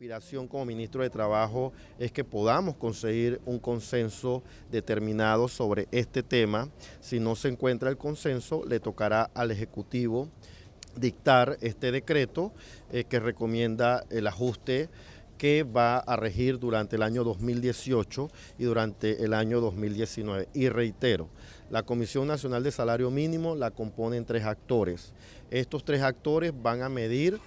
aspiración como ministro de Trabajo es que podamos conseguir un consenso determinado sobre este tema. Si no se encuentra el consenso, le tocará al Ejecutivo dictar este decreto que recomienda el ajuste que va a regir durante el año 2018 y durante el año 2019. Y reitero, la Comisión Nacional de Salario Mínimo la componen 3 actores. Estos 3 actores van a medir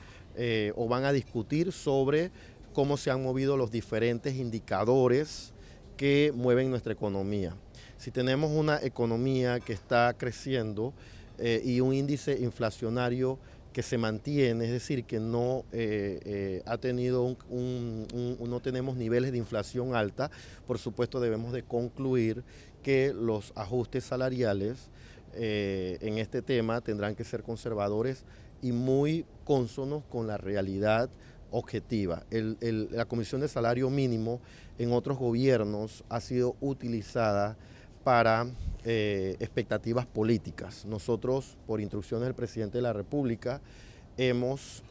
o van a discutir sobre cómo se han movido los diferentes indicadores que mueven nuestra economía. Si tenemos una economía que está creciendo y un índice inflacionario que se mantiene, es decir, que no ha tenido no tenemos niveles de inflación alta, por supuesto debemos de concluir que los ajustes salariales en este tema tendrán que ser conservadores y muy cónsonos con la realidad objetiva. La Comisión de Salario Mínimo en otros gobiernos ha sido utilizada para expectativas políticas. Nosotros, por instrucciones del presidente de la República, hemos,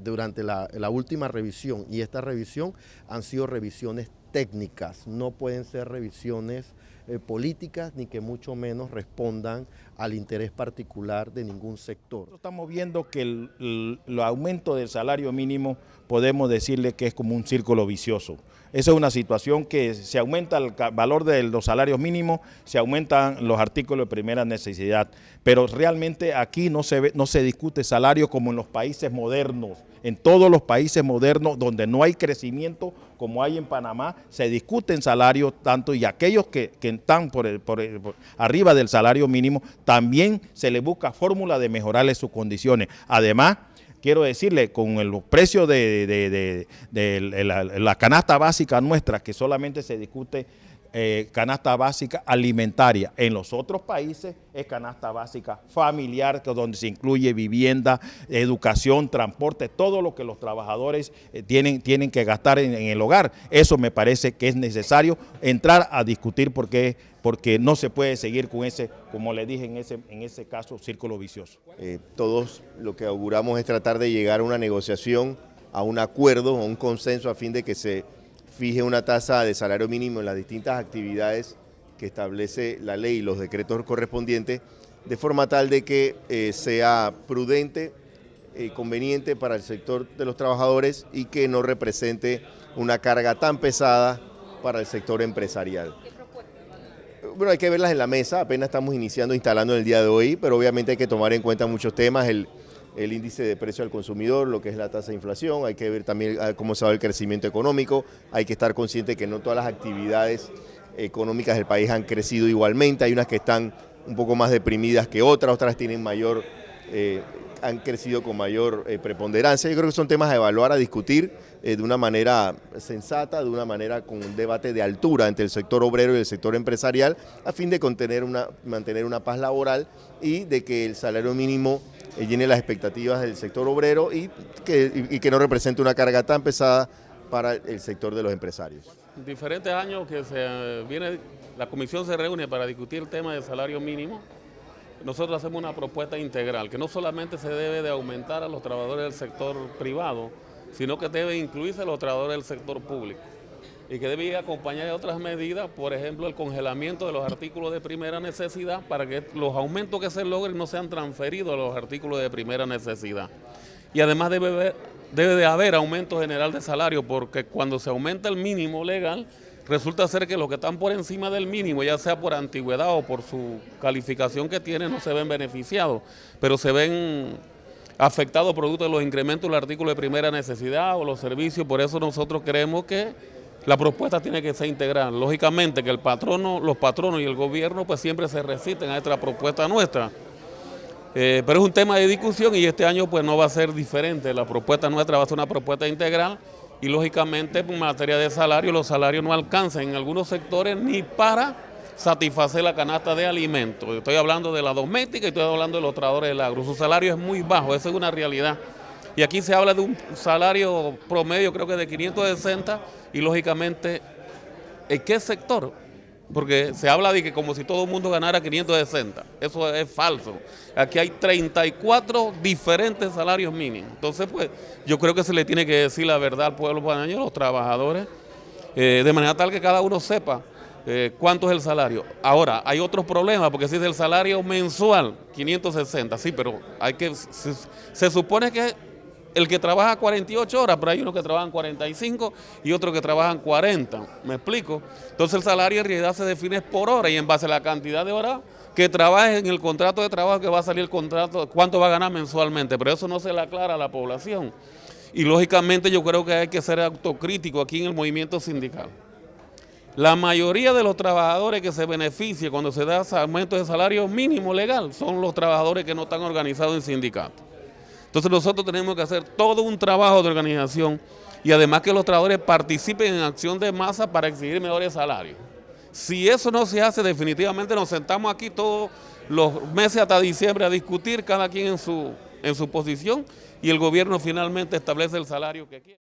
durante la última revisión, y esta revisión han sido revisiones técnicas, no pueden ser revisiones políticas ni que mucho menos respondan al interés particular de ningún sector. Estamos viendo que el aumento del salario mínimo podemos decirle que es como un círculo vicioso. Esa es una situación que se aumenta el valor de los salarios mínimos, se aumentan los artículos de primera necesidad, pero realmente aquí no se discute salario como en los países modernos. En todos los países modernos donde no hay crecimiento, como hay en Panamá, se discuten salarios tanto y aquellos que están por arriba del salario mínimo, también se les busca fórmula de mejorarles sus condiciones. Además, quiero decirle, con los precios de la canasta básica nuestra, que solamente se discute canasta básica alimentaria. En los otros países es canasta básica familiar, donde se incluye vivienda, educación, transporte, todo lo que los trabajadores tienen que gastar en el hogar. Eso me parece que es necesario entrar a discutir porque no se puede seguir con ese, como le dije, en ese caso, círculo vicioso. Todos lo que auguramos es tratar de llegar a una negociación, a un acuerdo, a un consenso a fin de que se fije una tasa de salario mínimo en las distintas actividades que establece la ley y los decretos correspondientes, de forma tal de que sea prudente, conveniente para el sector de los trabajadores y que no represente una carga tan pesada para el sector empresarial. Bueno, hay que verlas en la mesa, apenas estamos instalando en el día de hoy, pero obviamente hay que tomar en cuenta muchos temas, el índice de precio al consumidor, lo que es la tasa de inflación, hay que ver también cómo se va el crecimiento económico, hay que estar consciente que no todas las actividades económicas del país han crecido igualmente, hay unas que están un poco más deprimidas que otras tienen han crecido con mayor preponderancia. Yo creo que son temas a evaluar, a discutir de una manera sensata, de una manera con un debate de altura entre el sector obrero y el sector empresarial, a fin de mantener una paz laboral y de que el salario mínimo llene las expectativas del sector obrero y que no represente una carga tan pesada para el sector de los empresarios. Diferentes años que la comisión se reúne para discutir el tema del salario mínimo. Nosotros hacemos una propuesta integral, que no solamente se debe de aumentar a los trabajadores del sector privado, sino que debe incluirse a los trabajadores del sector público y que debe ir acompañada de otras medidas, por ejemplo, el congelamiento de los artículos de primera necesidad para que los aumentos que se logren no sean transferidos a los artículos de primera necesidad. Y además debe de haber aumento general de salario, porque cuando se aumenta el mínimo legal, resulta ser que los que están por encima del mínimo, ya sea por antigüedad o por su calificación que tienen, no se ven beneficiados, pero se ven afectados producto de los incrementos del artículo de primera necesidad o los servicios. Por eso nosotros creemos que la propuesta tiene que ser integral. Lógicamente que los patronos y el gobierno pues siempre se resisten a esta propuesta nuestra. Pero es un tema de discusión y este año pues no va a ser diferente. La propuesta nuestra va a ser una propuesta integral y lógicamente en materia de salario, los salarios no alcanzan en algunos sectores ni para satisfacer la canasta de alimentos. Estoy hablando de la doméstica y estoy hablando de los trabajadores del agro. Su salario es muy bajo, esa es una realidad. Y aquí se habla de un salario promedio, creo que de 560, y lógicamente, ¿en qué sector porque se habla de que como si todo el mundo ganara 560, eso es falso. Aquí hay 34 diferentes salarios mínimos, entonces pues yo creo que se le tiene que decir la verdad al pueblo panameño, a los trabajadores, de manera tal que cada uno sepa cuánto es el salario. Ahora, hay otros problemas, porque si es el salario mensual, 560, sí, pero se supone que el que trabaja 48 horas, pero hay unos que trabajan 45 y otros que trabajan 40, ¿me explico? Entonces el salario en realidad se define por hora y en base a la cantidad de horas que trabaje en el contrato de trabajo que va a salir el contrato, cuánto va a ganar mensualmente, pero eso no se le aclara a la población. Y lógicamente yo creo que hay que ser autocrítico aquí en el movimiento sindical. La mayoría de los trabajadores que se benefician cuando se da aumento de salario mínimo legal son los trabajadores que no están organizados en sindicatos. Entonces nosotros tenemos que hacer todo un trabajo de organización y además que los trabajadores participen en acción de masa para exigir mejores salarios. Si eso no se hace, definitivamente nos sentamos aquí todos los meses hasta diciembre a discutir, cada quien en su posición, y el gobierno finalmente establece el salario que quiere.